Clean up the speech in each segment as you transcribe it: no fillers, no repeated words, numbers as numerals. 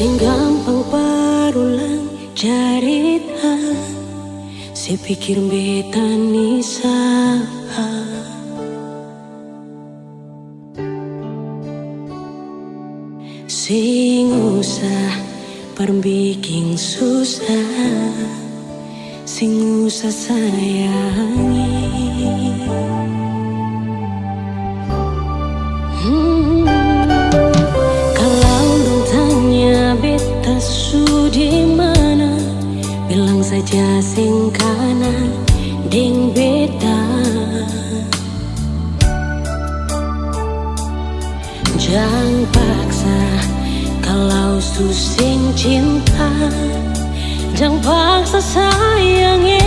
Sing gampang parulang carita, si pikir beta nisa. Sing usah perbikin susah, sing usah sayangi. Kalau dong tanya beta su di mana, bilang saja sing kanan deng beta. Jangan paksa kalau su sing cinta, jangan paksa sayangnya.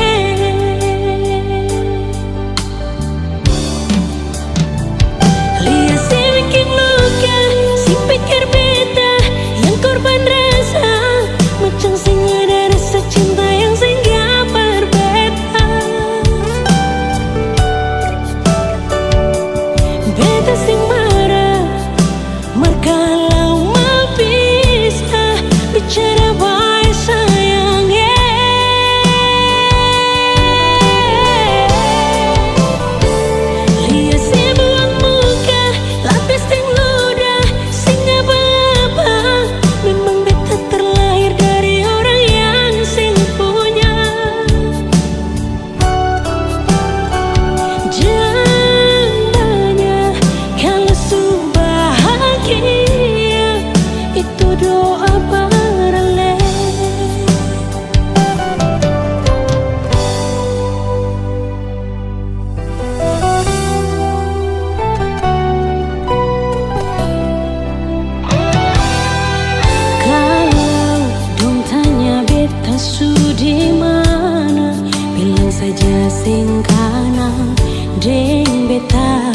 Saja sing kanan deng beta,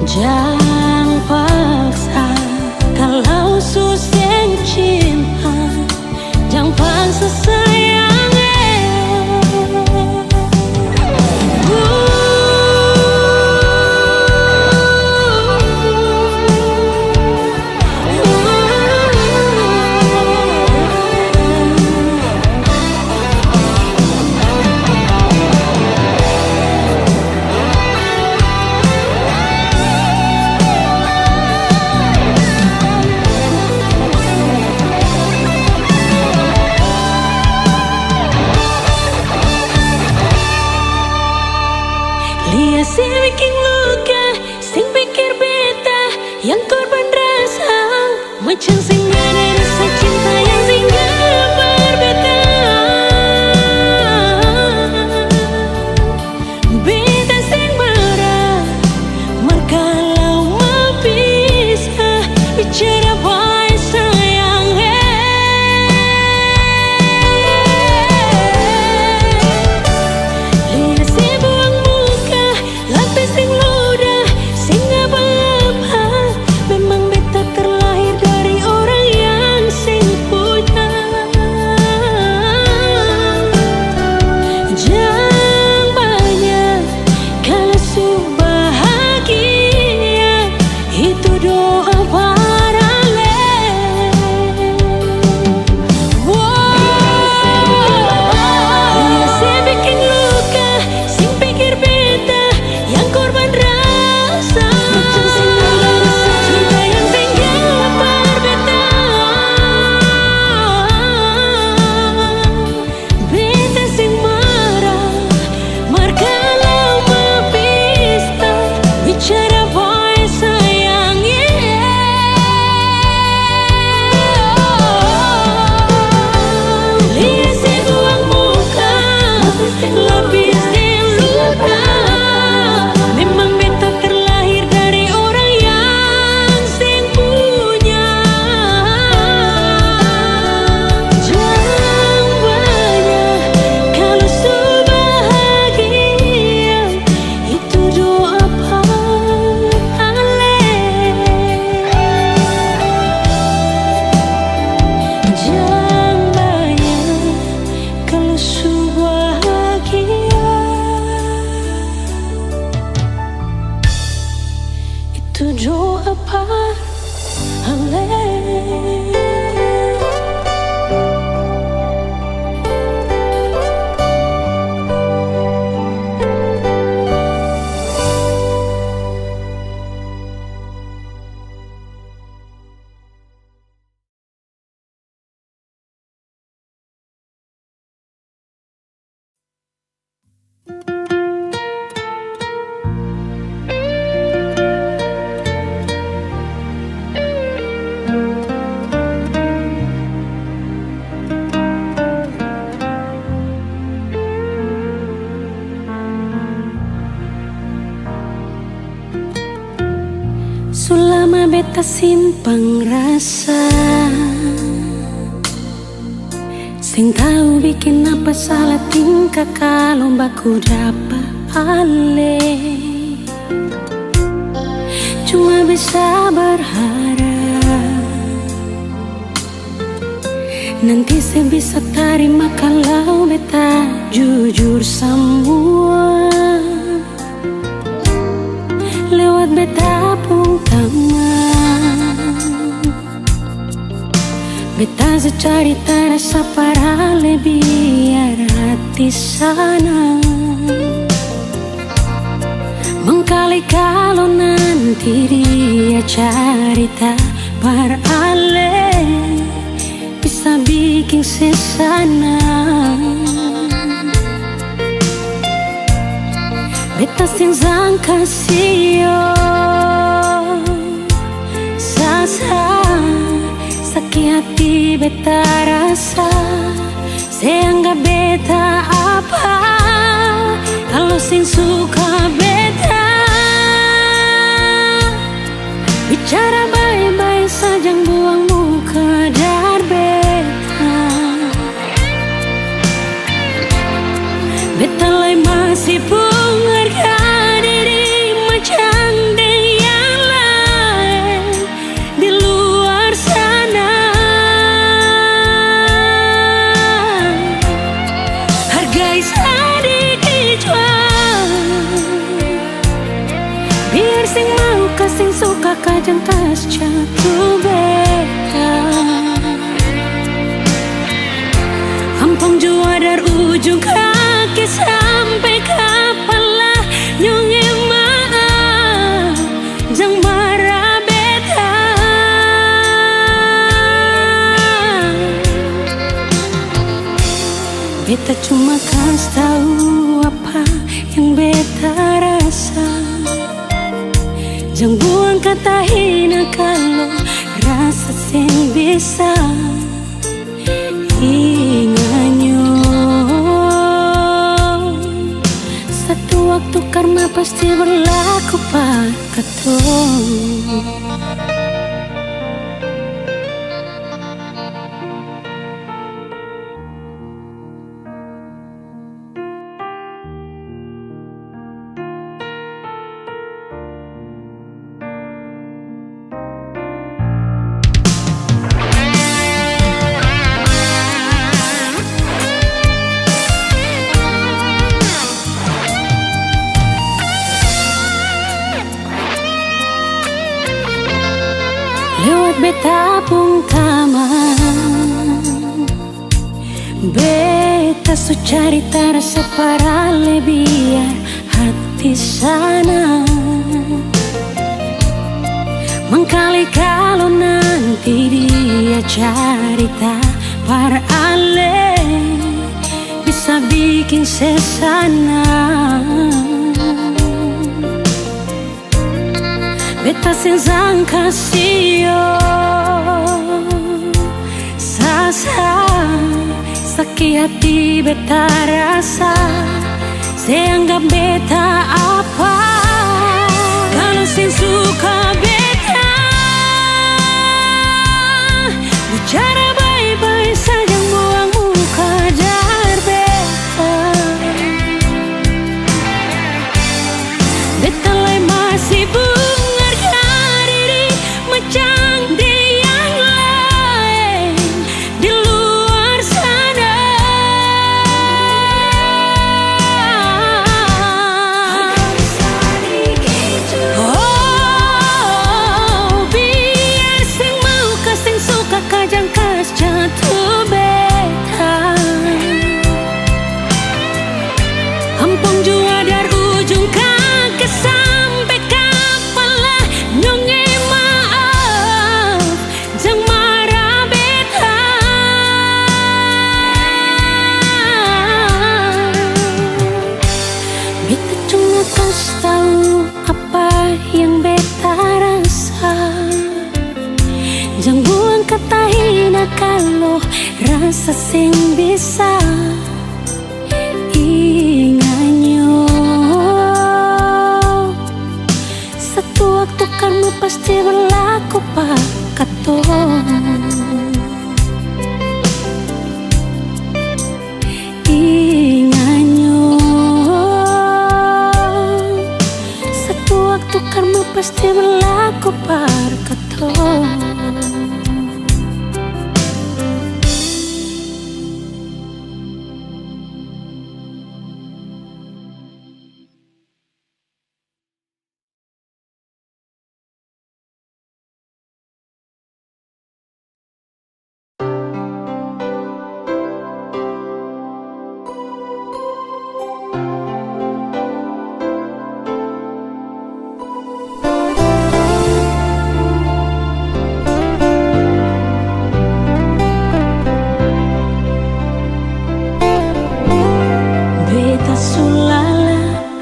jangan paksa kalau susah cinta, jangan paksa sayang. Lihat si bikin luka, sing pikir beta yang korban rasa, macam sing ada rasa cinta yang singgah berbeda. Beta sing marah, markalau mau pisah, bicara baik sayang. Lihat si buang muka, lapis sing ludah, sing apa-apa, memang beta terlahir dari orang yang sing punya. Jangan banyak kalau su bahagia, itu doa para leh. Lihat si bikin luka, sing pikir beta yang korban rasa, macam sing ada rasa cinta yang singgah berbeda. Beta sing marah, markalau mau pisah, bicara baik sayang. Lihat si buang muka, lapis sing luka, memang beta terlahir dari orang yang sing punya. Jangan banyak kalau su bahagia, itu doa pahala. Jangan banyak kalau su bahagia, itu doa pahala. Sulama beta simpang rasa, sing tahu bikin apa salah tingkah kalau baku dapat ale. Cuma bisa berharap nanti saya bisa terima kalau beta jujur semua lewat beta pun teman. Beta secarita rasa parale biar hati sana mengkali kalau nanti dia carita parale bisa bikin sesana. Beta sing sangka sio sasa sakit hati beta rasa, saya anggap beta apa kalau sing suka beta bicara baik-baik saja buang muka dar beta. Beta lai masih pun harga diri macam yang lain di luar sana. Hargai sedikit biar sing mau kasing suka kajang kas jatuh beta. Ampang jua dari ujung kaki sampai kepala nyonge maaf jang marah beta. Beta cuma kasih tahu apa yang beta rasa, jangan buang kata hina kalau rasa sing bisa inganyo. Satu waktu karena pasti berlaku pak ketong. Lewat beta pun taman, beta su carita rasa parale biar hati sana mengkali kalau nanti dia carita parale bisa bikin sesana. Beta sing sangka sio sasa sakit hati beta rasa, saya anggap beta apa kalau sing suka beta bicara baik-baik saja buang muka dar beta. Beta lai masih jatuh beta. Ampang jua dari ujung kaki sampai kepala nyonge maaf jang marah beta. Beta cuma kasih tahu apa yang beta rasa, jangan buang kata hina kalau rasa sing bisa inganyo. Satu waktu karma pasti berlaku pak katong. Inganyo, satu waktu karma pasti berlaku par katong.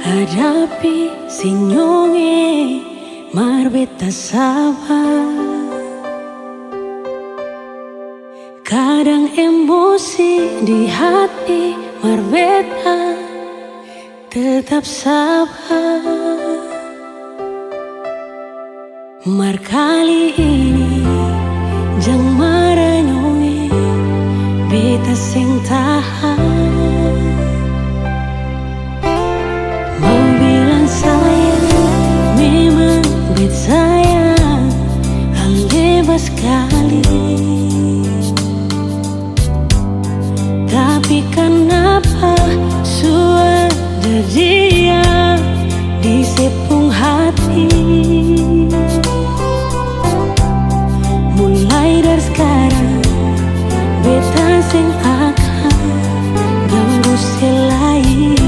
Hadapi sinyonge marbeta sabar. Kadang emosi di hati marbeta tetap sabar. Mar kali ini jang maranyonge beta sing tahan. Sayang, memang bet sayang, bebas sekali. Tapi kenapa sudah dia di sepung hati? Mulai dari sekarang, beta sing akan ganggu selain.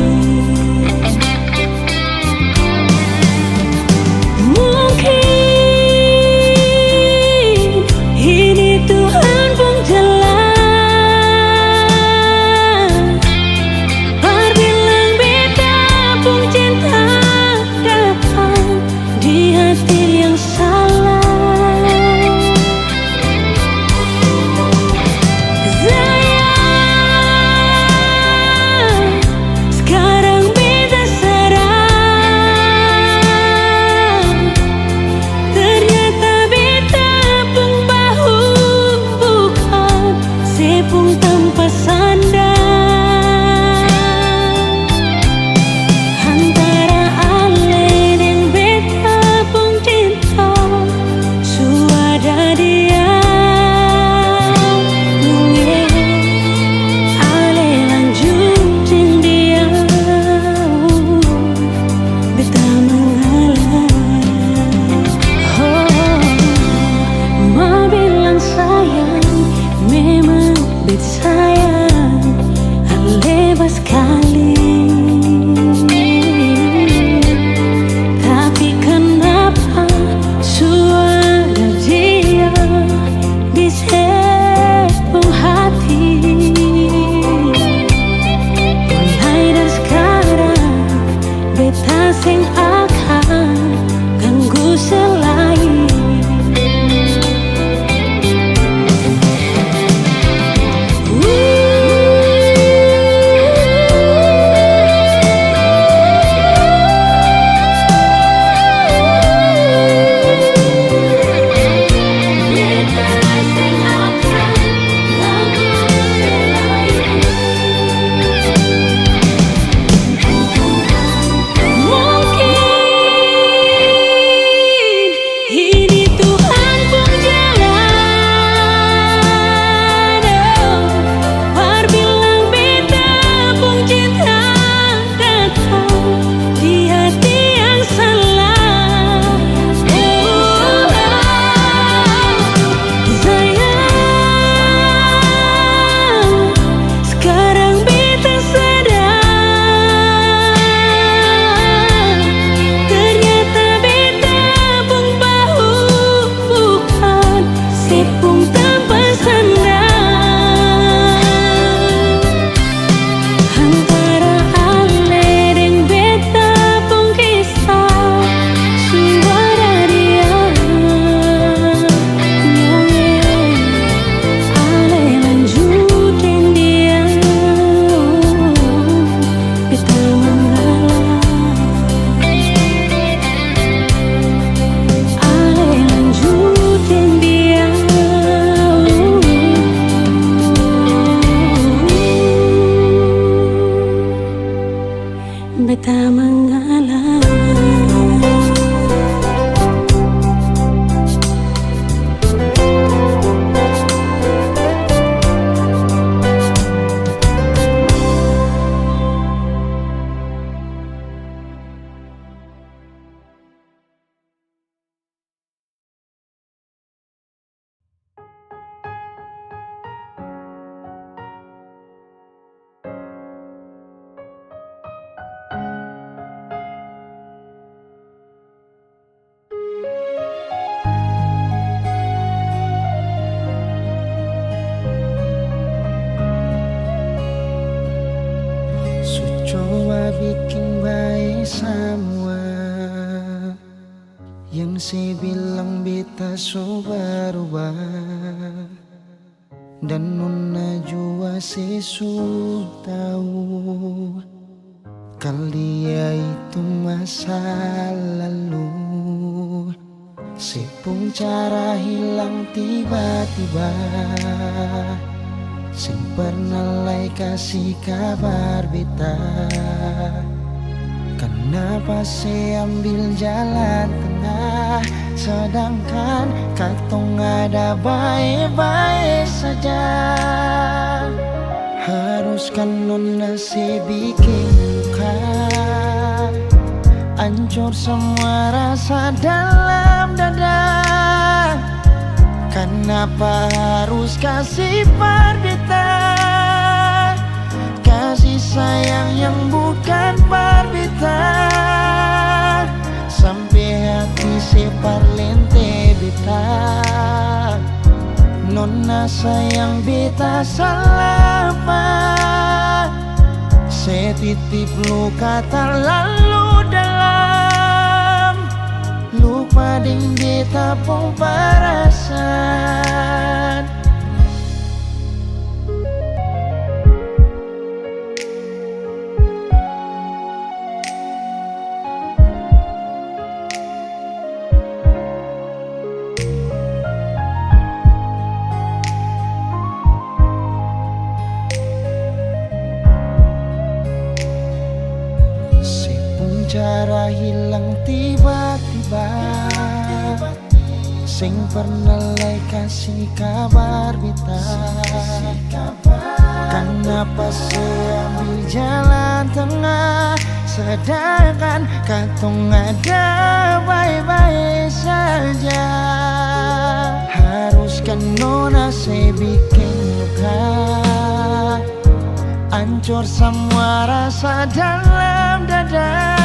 Yang saya bilang beta so berubah, dan nona jua sesu tahu kalia itu masa lalu. Sepung cara hilang tiba-tiba, sing pernah lai kasih kabar beta. Kenapa saya ambil jalan tengah, sedangkan katong ada baik-baik saja. Haruskan nona saya bikin luka, hancur semua rasa dalam dada. Kenapa harus kasih parbita, kasih sayang yang bukan parbita, sampai hati separ lente beta. Nona sayang beta salah apa, saya titip luka terlalu dalam, lupa ding beta pun perasaan. Cara hilang tiba-tiba, sing pernah lai kasih kabar beta. Kenapa saya ambil jalan tengah, sedangkan katong ada baik-baik saja. Haruskan nona saya bikin luka, hancur semua rasa dalam dada.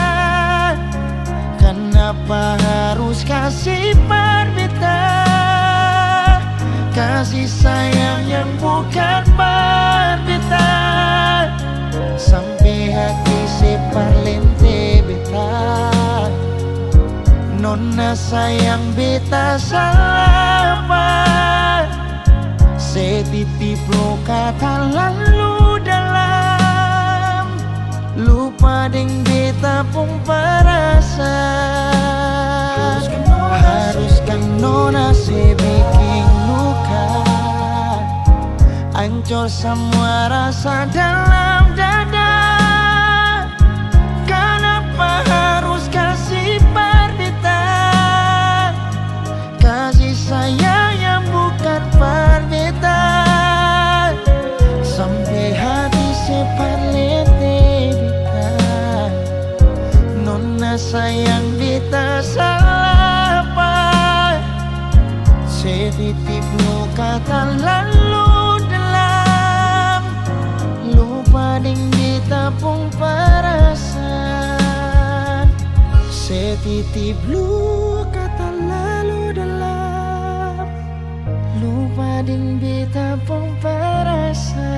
Kenapa harus kasih parbita, kasih sayang yang bukan parbita, sampai hati separ lente beta. Nona sayang beta salah apa, saya titip luka terlalu dalam, lupa ding beta pun perasaan. Haruskan nona saya bikin luka, hancur semua rasa dalam dada. Kenapa harus kasih parbita, kasih sayang yang bukan parbita, sampai hati separ lente beta. Nona sayang beta salah apa, saya titip luka terlalu dalam, lupa ding beta pun perasaan. Saya titip luka terlalu dalam, lupa ding beta pun perasaan.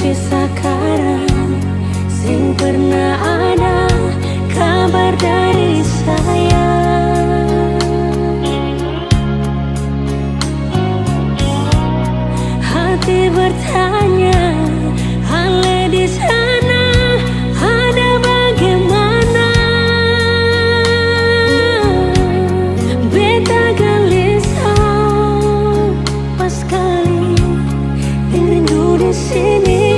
sampai sekarang sing pernah ada kabar dari saya. Hati bertanya, Ale di sana ada bagaimana? Beta gelisah pas kali rindu di sini.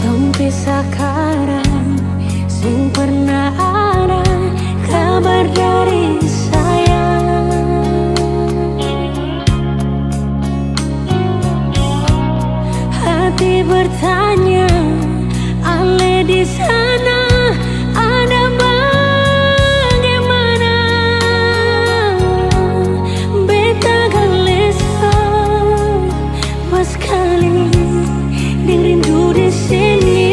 Sampai sekarang sing pernah ada kabar dari saya. Hati bertanya, Ale di sana ada bagaimana? Beta gelisah pas kali rindu di sini.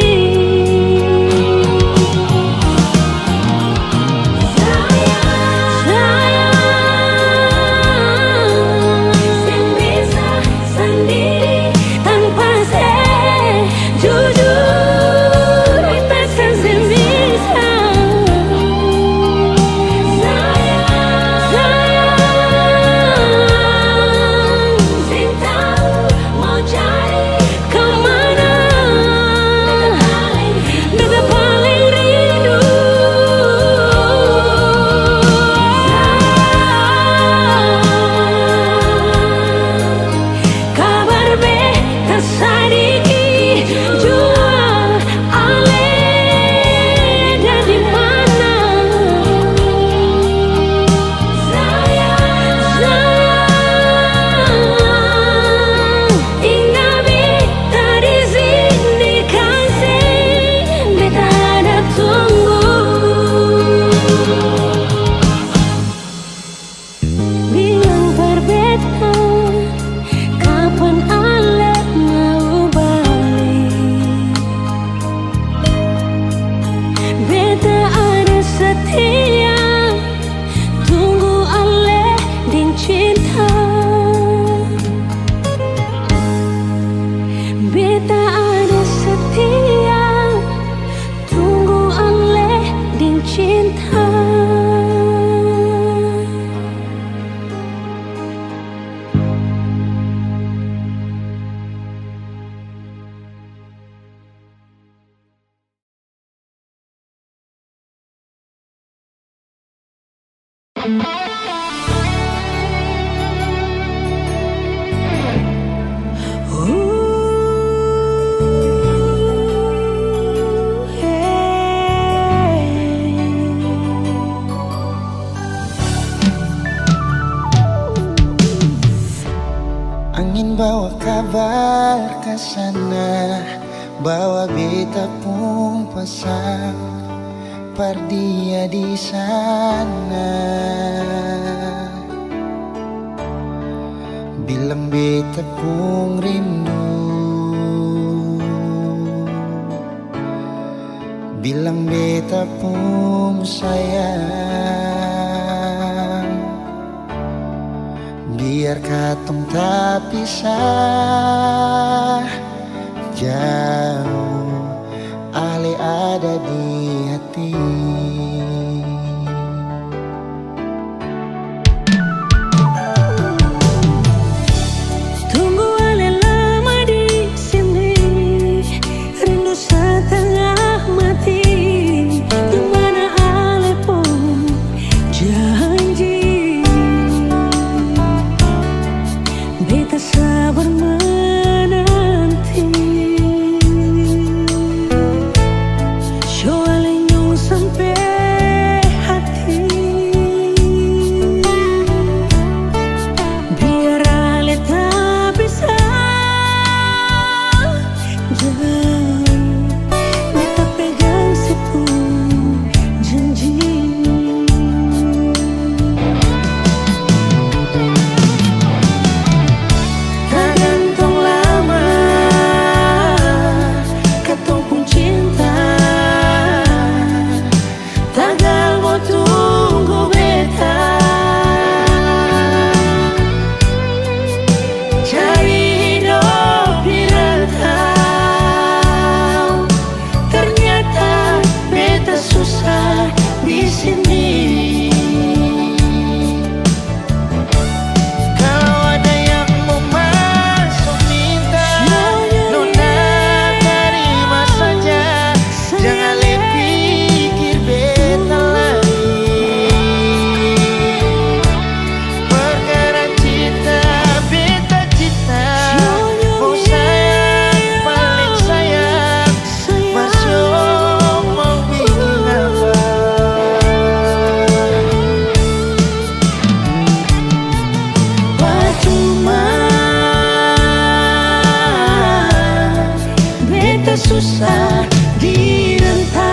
ingin bawa kabar ke sana, bawa beta pun pasang par dia di sana. Bilang beta pun rindu, bilang beta pun sayang. Biar katong tak pisah jauh, Ale ada di hati. Tunggu Ale lama di sini, rindu setengah mati. Di mana Ale pun janji, beta sabar menanti. Show Ale nyong sampai hati, biar Ale tak bisa jauh. Beta pegang situ janji. Tergantung lama katong pun cinta, tagal mau tunggu beta. Cari hidup di rantau, ternyata beta susah di sini. Kalau ada yang mau masuk minta, nona terima saja. Jangan pikir beta lagi. Perkara cinta, beta cinta. Mau sayang, paling sayang. Masih mau bikin apa? Percuma beta susah di rantau.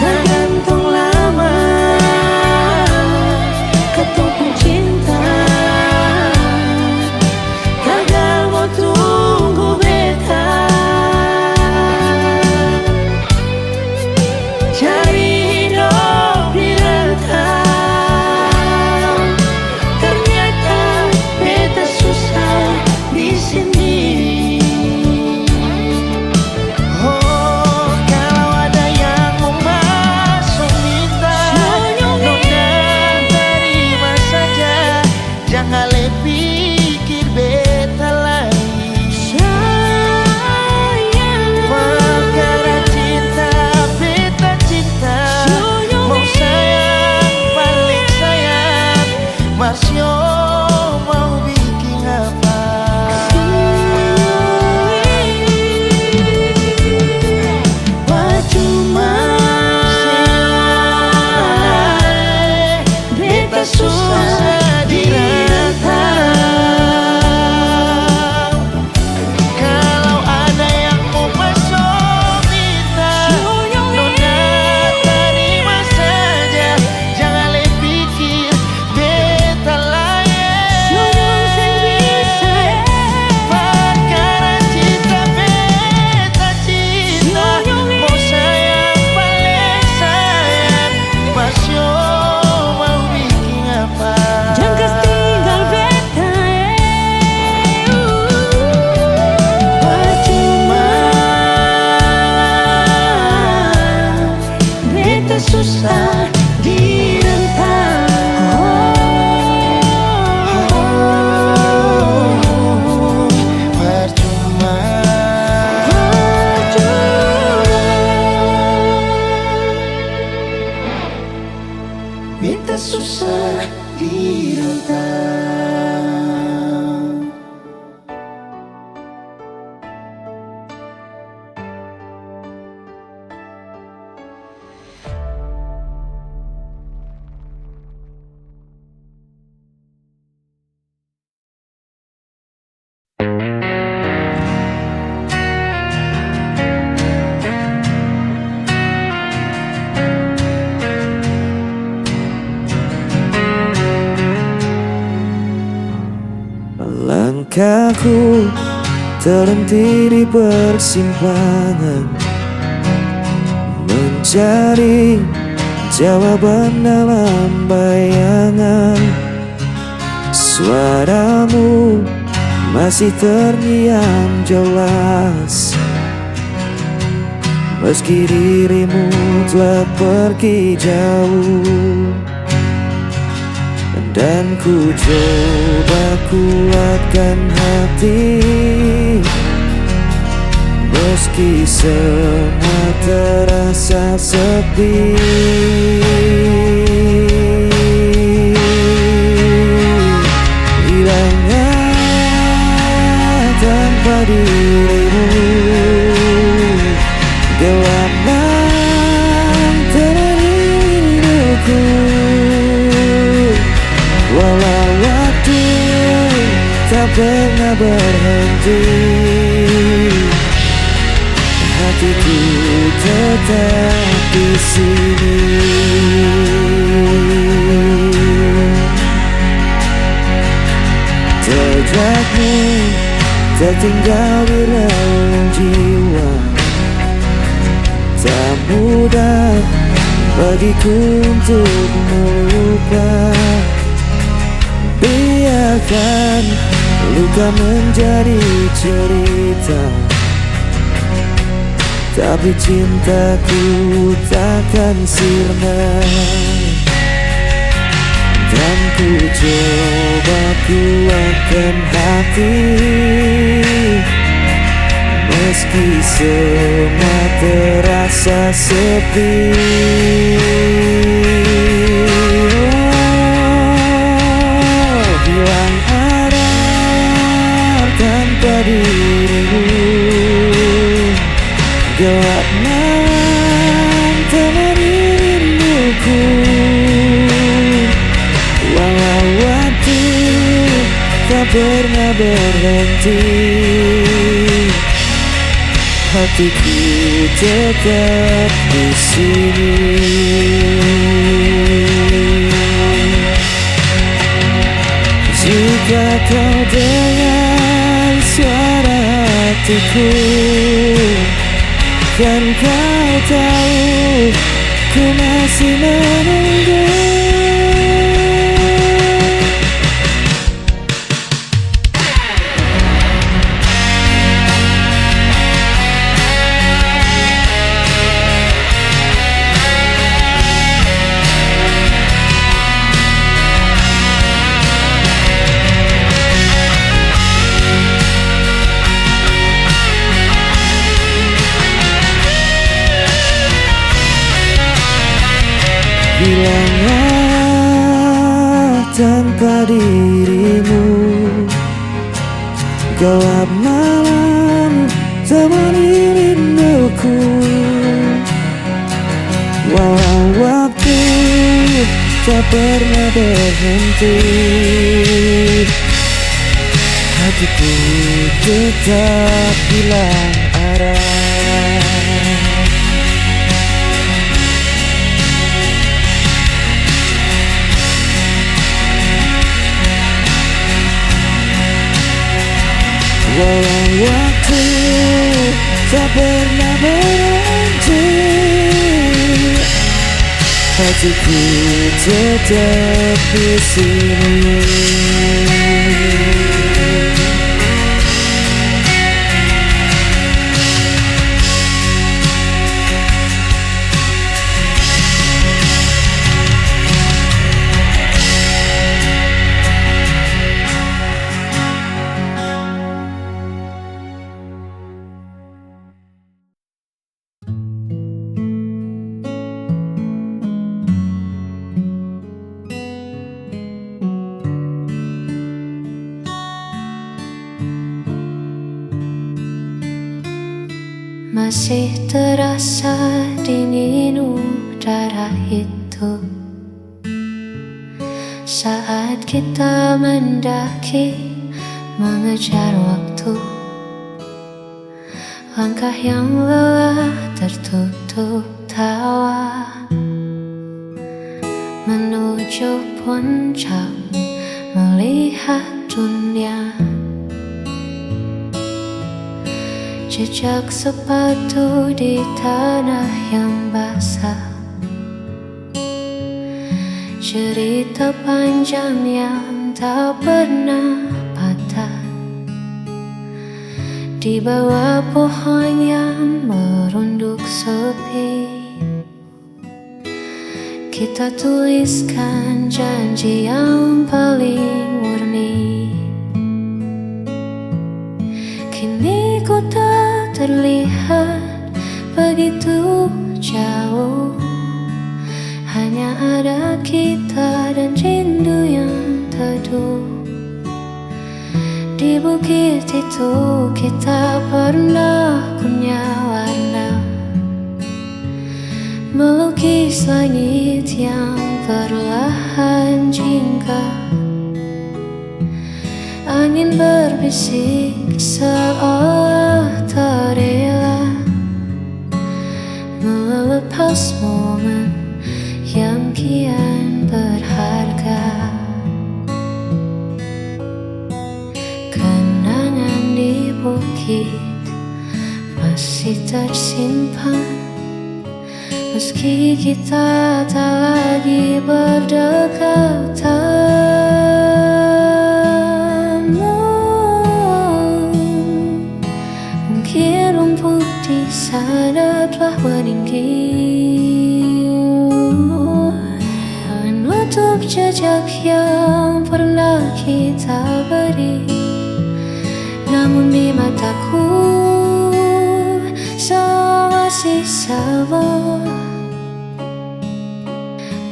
Tergantung lama katong pun cinta, tagal mau tunggu beta. Cari hidup di rantau, ternyata beta susah di sini. Oh, kalau ada yang mau masuk minta, nona terima saja. Jangan pikir beta lagi. Perkara cinta, beta cinta. Mau sayang, paling sayang. Masih mau bikin apa? Percuma beta susah di rantau. Kalau ada yang mau masuk minta, nona terima saja. Jangan pikir beta layak. Perkara cinta, beta cinta. Mau sayang, paling sayang. Masih mau bikin apa? kita susah direntang. Langkahku terhenti di persimpangan, mencari jawaban dalam bayangan. Suaramu masih terngiang jelas, meski dirimu telah pergi jauh. Dan ku coba kuatkan hati, meski semua terasa sepi. Hilangnya tanpa dirimu, gelap malam temani hidupku. Walau waktu tak pernah berhenti, hatiku tetap di sini. Jejakmu tertinggal di relung jiwa, tak mudah bagiku untuk melupakan. Biarkan luka menjadi cerita, tapi cintaku takkan sirna. Dan ku coba kuatkan hati, meski semua terasa sepi. Hilang arah tanpa dirimu, gelap malam temani rinduku. Walau waktu tak pernah berhenti, hatiku tetap di sini. Jika kau dengar suara hatiku, kan kau tahu ku masih menunggu. Hilangnya tanpa dirimu, gelap malam temani rinduku. Walau waktu tak pernah berhenti, hatiku tetap hilang arah. Walau waktu tak pernah berhenti, hatiku tetap di sini. masih terasa dingin udara itu saat kita mendaki mengejar waktu. Langkah yang lelah tertutup tawa menuju puncak melihat dunia. Jejak sepatu di tanah yang basah, cerita panjang yang tak pernah patah. Di bawah pohon yang merunduk sepi, kita tuliskan janji yang paling murni. Kini ku tak terlihat begitu jauh, hanya ada kita dan rindu yang teduh. Di bukit itu kita pernah punya warna, melukis langit yang perlahan jingga. Angin berbisik seolah tak rela melepas momen yang kian berharga. Kenangan di bukit masih tersimpan, meski kita tak lagi berdekatan. Mungkin rumput di sana telah meninggi, menutup jejak yang pernah kita beri. Namun di mataku semua masih sama,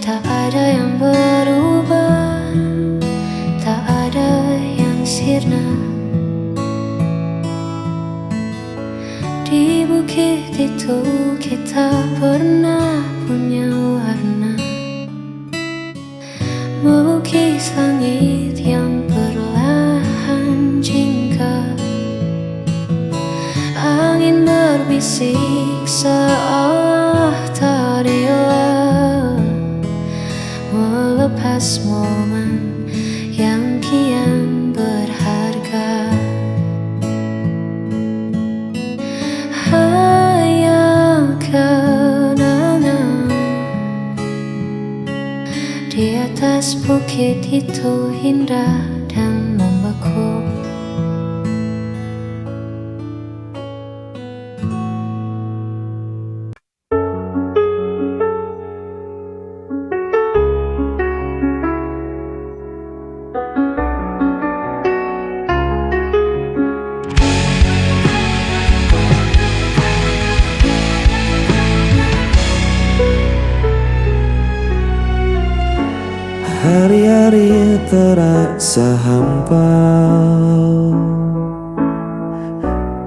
tak ada yang berubah, tak ada yang sirna. Di bukit itu kita pernah punya warna, melukis langit yang perlahan jingga. Angin berbisik seolah tak rela melepas momen yang kian berharga. Hanya kenangan di atas bukit itu indah dan membeku. Hari-hari terasa hampa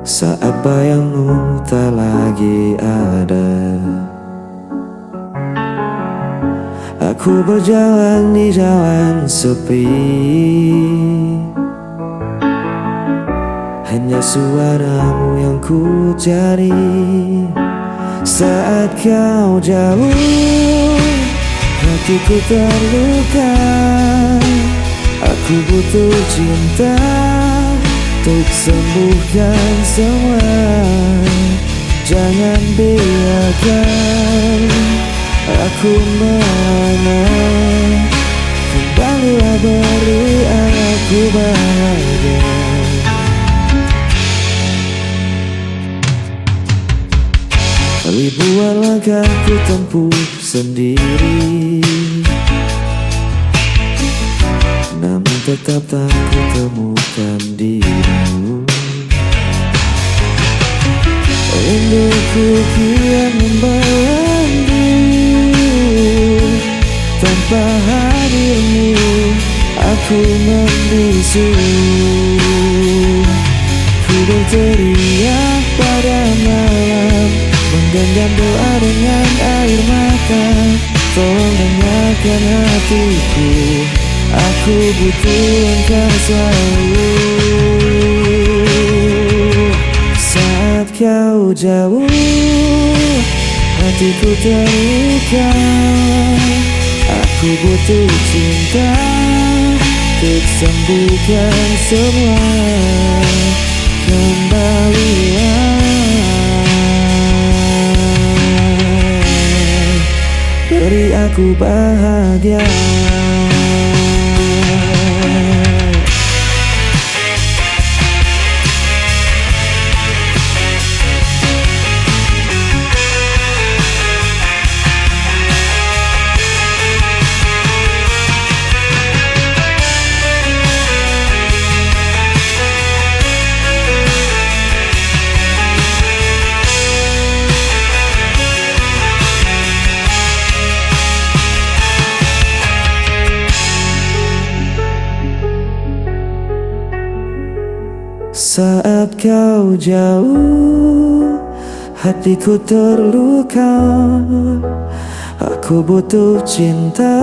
saat bayangmu tak lagi ada. Aku berjalan di jalan sepi, hanya suaramu yang ku cari. Saat kau jauh, hatiku terluka. Aku butuh cinta untuk sembuhkan semua. Jangan biarkan aku merana. Kembalilah beri aku bahagia. Ribuan langkah ku tempuh sendiri, namun tetap tak ku temukan dirimu. Rinduku kian membayangmu, tanpa hadirmu aku membisu. Ku berteriak pada malam Genggam doa dengan air mata, tolong dengarkan hatiku. Aku butuh engkau selalu. Saat kau jauh, hatiku terluka. Aku butuh cinta untuk sembuhkan semua. Kembalilah, beri aku bahagia. Saat kau jauh, hatiku terluka. Aku butuh cinta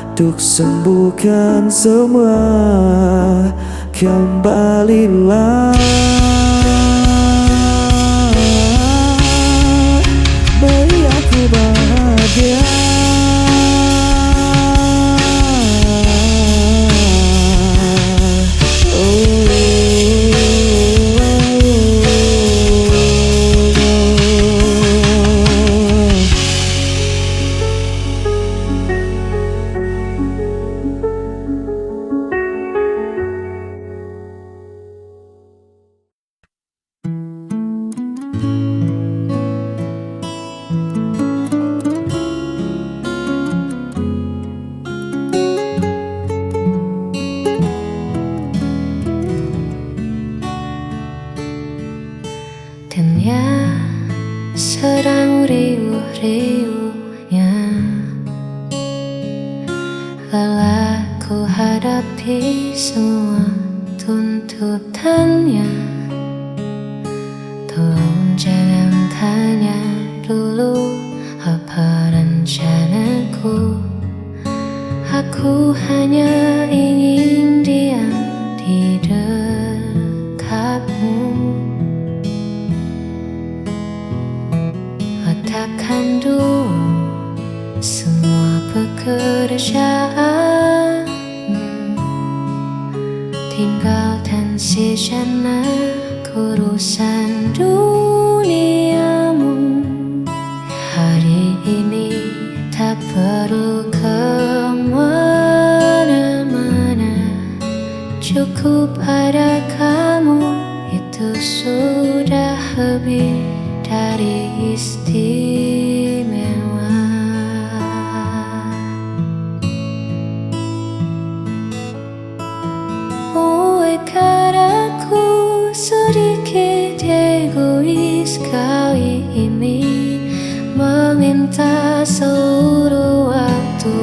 untuk sembuhkan semua. Kembalilah, beri aku bahagia. Dunia sedang riuh-riuhnya, lelah ku hadapi semua tuntutannya. Tolong jangan tanya dulu apa rencanaku. Aku hanya ingin diam di dekatmu. Letakkan dulu semua pekerjaan, tinggalkan sejenak urusan duniamu. Hari ini tak perlu kemana-mana, cukup ada kamu, itu sudah lebih dari istimewa. Buatkan aku sedikit egois kali ini, meminta seluruh waktu